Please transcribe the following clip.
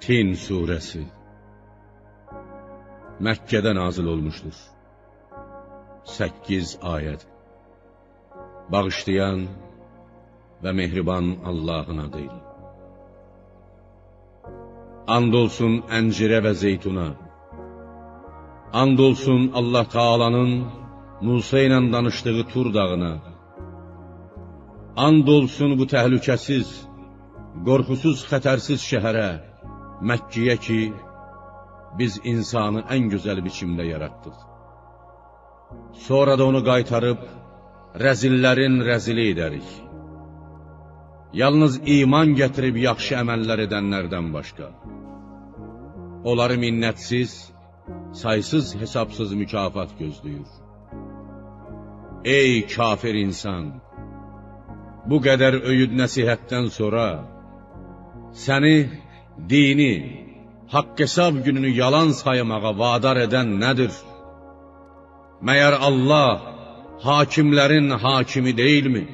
Tin suresi Məkkədə nazil olmuşdur. 8 ayət. Bağışlayan və mehriban Allahın adıyla. And olsun əncirə və zeytuna. And olsun Allah Taala'nın Musa ilə danışdığı Tur dağına. And olsun bu təhlükəsiz, qorxusuz, xətərsiz şəhərə, Məkkiyə ki, biz insanı ən gözəl biçimdə yaratdıq. Sonra da onu qaytarıb, rəzillərin rəzili edərik. Yalnız iman gətirib yaxşı əməllər edənlərdən başqa. Onları minnətsiz, saysız hesabsız mükafat gözləyir. Ey kafir insan! Bu qədər öyüd nəsihətdən sonra səni, dini, haqq hesab gününü yalan saymağa vadar edən nədir? Məyər Allah hakimlərin hakimi deyilmi?